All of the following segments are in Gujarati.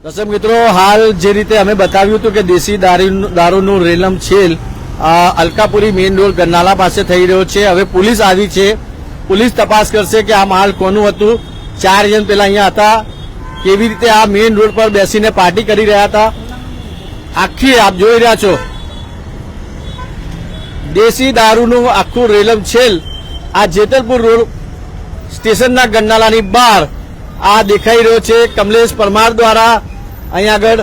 દર્શક મિત્રો, હાલ જે રીતે અમે બતાવ્યું હતું કે દેશી દારૂનું રેલમ છેલ અલકાપુરી મેઇન રોડ ગરનાલા પાસે થઈ રહ્યો છે. હવે પોલીસ આવી છે, પોલીસ તપાસ કરશે કે આ માલ કોનું હતું. 4 જણ પેલા અહીંયા હતા, કેવી રીતે આ મેઇન રોડ પર બેસીને પાર્ટી કરી રહ્યા હતા. આખી આપ જોઈ રહ્યા છો દેશી દારૂનું આખું રેલમ છેલ આ જેતલપુર રોડ સ્ટેશનના ગરનાલાની બહાર આ દેખાઈ રહ્યો છે. કમલેશ પરમાર દ્વારા અહીંયા આગળ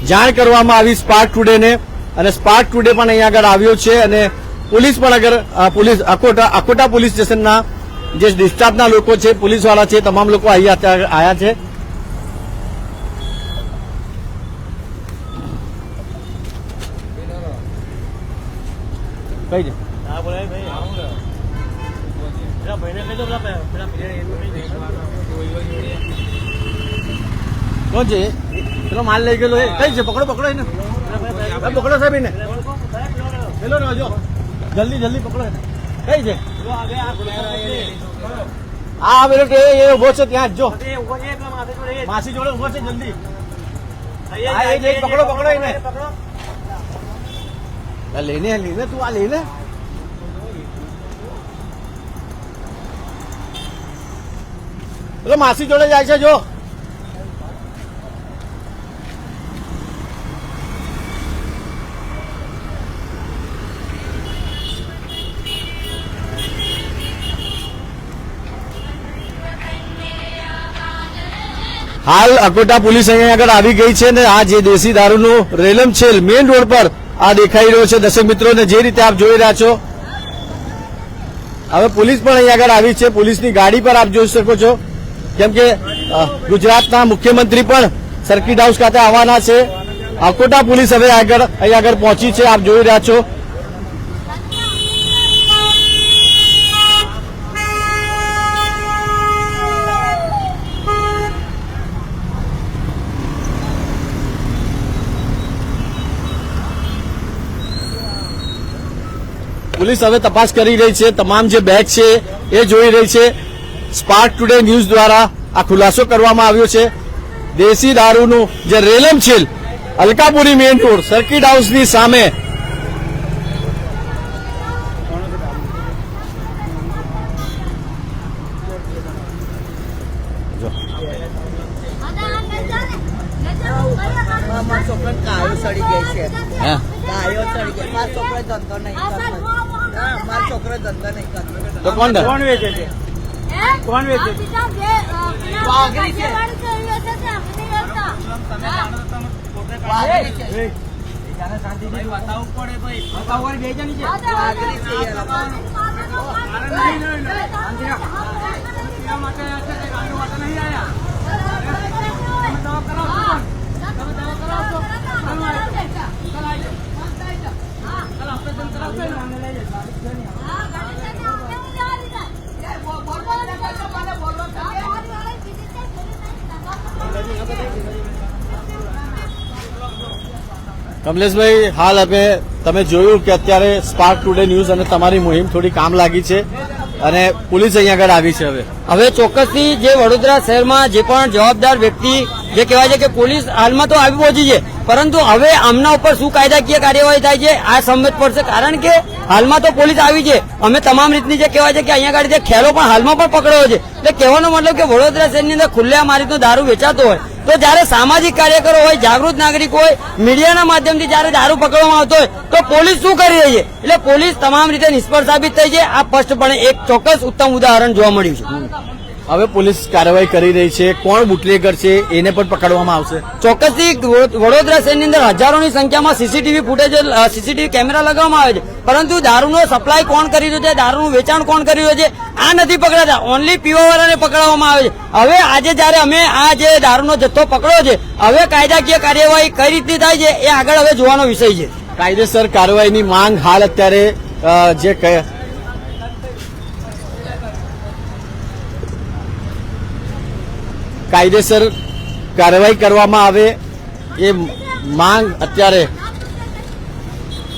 જાણ કરવામાં આવી સ્પાર્ક ટુડેને, અને સ્પાર્ક ટુડે પણ અહીંયા આગળ આવ્યો છે. અને પોલીસ પણ આગળ પોલીસ અકોટા પોલીસ સ્ટેશનના જે સ્ટાફના લોકો છે, પોલીસવાળા છે, તમામ લોકો અહીંયા આવ્યા છે. કઈ છે કોણ છે પેલો માલ લઈ ગયેલો? કઈ છે? પકડો પકડો એને, પકડો સાહેબ એને, પેલો ને જો જલ્દી જલ્દી પકડો એને. કઈ છે? આ પેલો એ ઉભો છે ત્યાં જ, જો માસી જોડે ઉભો છે. જલ્દી પકડો પકડો એને, લઈને લઈને તું આ લઈને. પેલો માસી જોડે જાય છે જો. હાલ અકોટા પોલીસ અહીંયા આગળ આવી ગઈ છે ને આ જે દેશી દારૂનું રેલમ છેલ મેઇન રોડ પર આ દેખાઈ રહ્યો છે. દર્શક મિત્રોને જે રીતે આપ જોઈ રહ્યા છો, હવે પોલીસ પણ અહીંયા આગળ આવી છે. પોલીસની ગાડી પર આપ જોઈ શકો છો, કેમ કે ગુજરાતના મુખ્યમંત્રી પણ સર્કિટ હાઉસ ખાતે આવવાના છે. અકોટા પોલીસ હવે અહીંયા આગળ પહોંચી છે, આપ જોઈ રહ્યા છો. પોલીસ હવે તપાસ કરી રહી છે, તમામ જે બેગ છે એ જોઈ રહી છે. સ્પાર્ક ટુડે ન્યૂઝ દ્વારા આ ખુલાસો કરવામાં આવ્યો છે. દેશી દારૂનું જે રેલમ છેલ અલકાપુરી મેઇન રોડ સર્કિટ હાઉસની સામે તો કોણ વેચે છે? કોણ વેચે છે? કમલેશભાઈ, હાલ હવે તમે જોયું કે અત્યારે સ્પાર્ક ટુડે ન્યૂઝ અને તમારી મુહિમ થોડી કામ લાગી છે અને પોલીસ અહીંયા આગળ આવી છે. હવે ચોક્કસથી જે વડોદરા શહેરમાં જે પણ જવાબદાર વ્યક્તિ જે કહેવાય છે કે પોલીસ હાલમાં તો આવી પહોંચી છે, પરંતુ હવે આમના ઉપર શું કાયદાકીય કાર્યવાહી થાય છે આ સમજ પડશે. કારણ કે હાલમાં તો પોલીસ આવી છે, અમે તમામ રીતની જે કહેવાય છે કે અહીંયા આગળ જે ખેલો પણ હાલમાં પણ પકડ્યો છે. એટલે કહેવાનો મતલબ કે વડોદરા શહેરની અંદર ખુલ્લેઆમ આ રીતનો દારૂ વેચાતો હોય તો જયારે સામાજિક કાર્યકરો હોય, જાગૃત નાગરિક હોય, મીડિયાના માધ્યમથી જયારે દારૂ પકડવામાં આવતો હોય તો પોલીસ શું કરી રહી છે? એટલે પોલીસ તમામ રીતે નિષ્ફળ સાબિત થઈ છે. આ સ્પષ્ટપણે એક ચોક્કસ ઉત્તમ ઉદાહરણ જોવા મળ્યું છે. હવે પોલીસ કાર્યવાહી કરી રહી છે. કોણ બુટલેગર છે એને પણ પકડવામાં આવશે. ચોક્કસથી વડોદરા શહેરની અંદર હજારોની સંખ્યામાં સીસીટીવી ફૂટેજ, સીસીટીવી કેમેરા લગાવવામાં આવે છે, પરંતુ દારૂનો સપ્લાય કોણ કરી રહ્યો છે, દારૂનું વેચાણ કોણ કરી રહ્યો છે આ નથી પકડાતા. ઓનલી પીવાવાળાને પકડવામાં આવે છે. હવે આજે જયારે અમે આ જે દારૂનો જથ્થો પકડ્યો છે, હવે કાયદાકીય કાર્યવાહી કઈ રીતની થાય છે એ આગળ હવે જોવાનો વિષય છે. કાયદેસર કાર્યવાહીની માંગ હાલ અત્યારે જે કાયદેસર કાર્યવાહી કરવામાં આવે એ માંગ અત્યારે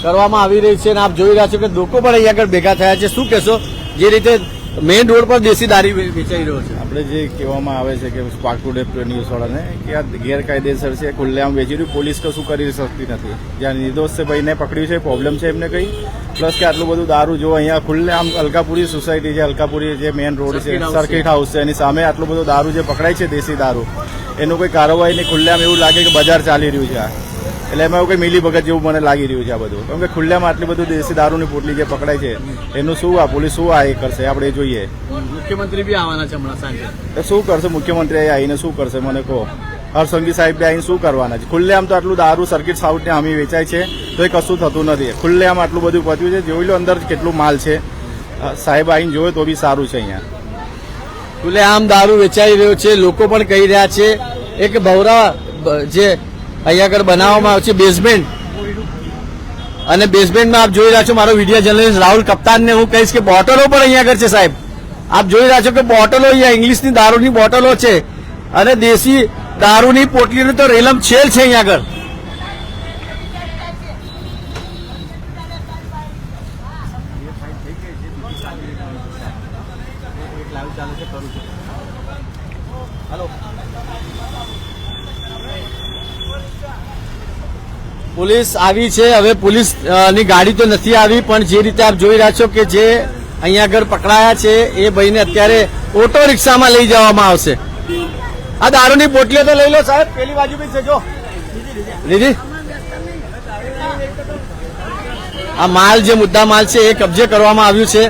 કરવામાં આવી રહી છે. અને આપ જોઈ રહ્યા છો કે લોકો પણ અહીંયા આગળ ભેગા થયા છે. શું કહેશો? જે રીતે મેઇન રોડ પર દેશી દારૂ વેચાઈ રહ્યો છે. આપણે જે કહેવામાં આવે છે કે સ્પાર્ક ટુડે ન્યૂઝ વાળાને કે આ ગેરકાયદેસર છે, ખુલ્લેઆમ વેચી રહ્યું, પોલીસ કશું કરી શકતી નથી. જ્યાં નિર્દોષ છે ભાઈને પકડ્યું છે, પ્રોબ્લેમ છે એમને કઈ. પ્લસ કે આટલું બધું દારૂ જો અહીંયા ખુલ્લેઆમ અલકાપુરી સોસાયટી છે, અલકાપુરી જે મેઇન રોડ છે, સર્કિટ હાઉસ છે, એની સામે આટલું બધું દારૂ જે પકડાય છે દેશી દારૂ, એનું કોઈ કાર્યવાહી નહીં. ખુલ્લેઆમ એવું લાગે કે બજાર ચાલી રહ્યું છે. એટલે એમાં એવું કંઈ મિલી ભગત જેવું મને લાગી રહ્યું છે આ બધું. કેમ કે ખુલ્લામાં આટલી બધું દેશી દારૂની પોટલી જે પકડાય છે એનું શું આ પોલીસ શું આ એ કરશે આપણે એ જોઈએ. મુખ્યમંત્રી બી આવવાના છે હમણાં સાંજે. તો શું કરશે મુખ્યમંત્રી આવીને શું કરશે મને કહો. હર્ષસંઘવી સાહેબ બી આવીને શું કરવાના છે? ખુલ્લેઆમ તો આટલું દારૂ સર્કિટ સાઉથને આમી વેચાય છે તો એ કશું થતું નથી. ખુલ્લેઆમ આટલું બધું પત્યું છે. જોઈ લો અંદર કેટલું માલ છે. સાહેબ આવીને જોવે તો બી સારું છે. અહીંયા ખુલ્લેઆમ દારૂ વેચાઈ રહ્યો છે. લોકો પણ કહી રહ્યા છે એક ભવરા જે અહીંયા આગળ બનાવવામાં આવે છે બેઝમેન્ટ, અને બેઝમેન્ટમાં આપ જોઈ રહ્યા છો, મારો વિડીયો જર્નલિસ્ટ રાહુલ કપ્તાનને હું કહીશ કે બોટલો પણ અહીંયા આગળ છે સાહેબ. આપ જોઈ રહ્યા છો કે બોટલો અહીંયા ઇંગ્લિશની દારૂની બોટલો છે અને દેશી દારૂની પોટલીનું તો રેલમ છેલ છે અહીંયા આગળ. પોલીસ આવી છે. હવે પોલીસ ની ગાડી તો નથી આવી, પણ જે રીતે આપ જોઈ રહ્યા છો કે જે અહીંયા આગળ પકડાયા છે એ ભાઈને અત્યારે ઓટો રિક્ષામાં લઈ જવામાં આવશે. આ દારૂની બોટલીઓ તો લઈ લો સાહેબ, પેલી બાજુ બી છે જો લીધી. આ માલ જે મુદ્દા માલ છે એ કબજે કરવામાં આવ્યું છે.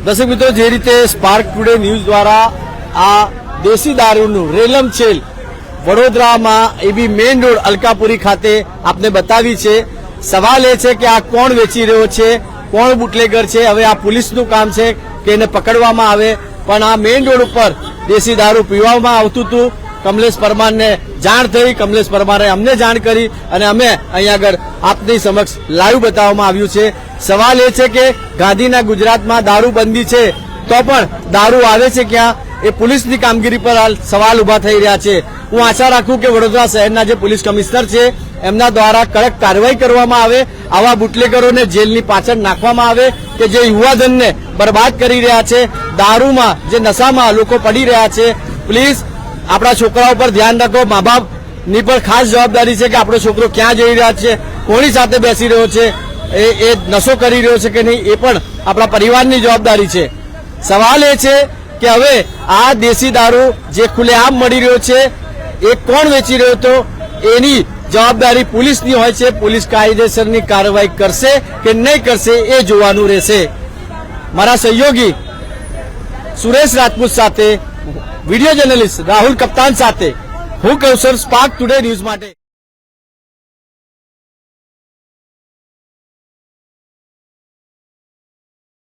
દર્શક મિત્રો, જે રીતે સ્પાર્ક ટુડે ન્યૂઝ દ્વારા આ દેશી દારૂનું રેલમછેલ વડોદરામાં એબી મેઇન રોડ અલકાપુરી ખાતે આપને બતાવી છે. સવાલ એ છે કે આ કોણ વેચી રહ્યો છે, કોણ બુટલેગર છે. હવે આ પોલીસનું કામ છે કે એને પકડવામાં આવે, પણ આ મેઇન રોડ ઉપર દેશી દારૂ પીવામાં આવતું હતું. કમલેશ પરમારને જાણ થઈ, કમલેશ પરમારે અમને જાણ કરી અને અમે અહીંયા આગળ આપની સમક્ષ લાઈવ બતાવવામાં આવ્યું છે. સવાલ એ છે કે ગાંધીના ગુજરાતમાં દારૂબંધી છે તો પણ દારૂ આવે છે ક્યાં, એ પોલીસની કામગીરી પર હાલ સવાલ ઉભા થઈ રહ્યા છે. હું આશા રાખું કે વડોદરા શહેરના જે પોલીસ કમિશનર છે એમના દ્વારા કડક કાર્યવાહી કરવામાં આવે, આવા બુટલેગરોને જેલની પાછળ નાખવામાં આવે કે જે યુવાધનને બરબાદ કરી રહ્યા છે. દારૂમાં જે નશામાં લોકો પડી રહ્યા છે. પ્લીઝ આપણા છોકરાઓ પર ધ્યાન રાખો. મા બાપની પણ ખાસ જવાબદારી છે કે આપણો છોકરો ક્યાં જઈ રહ્યા છે, કોની સાથે બેસી રહ્યો છે, એ નશો કરી રહ્યો છે કે નહીં, એ પણ આપણા પરિવારની જવાબદારી છે. સવાલ એ છે કે હવે આ દેશી દારૂ જે ખુલ્લેઆમ મળી રહ્યો છે એ કોણ વેચી રહ્યો હતો, એની જવાબદારી પોલીસની હોય છે. પોલીસ કાયદેસરની કાર્યવાહી કરશે કે નહીં કરશે એ જોવાનું રહેશે. મારા સહયોગી સુરેશ રાજપૂત સાથે, વિડીયો જર્નલિસ્ટ રાહુલ કપ્તાન સાથે હું કૌશલ, સ્પાર્ક ટુડે ન્યૂઝ માટે.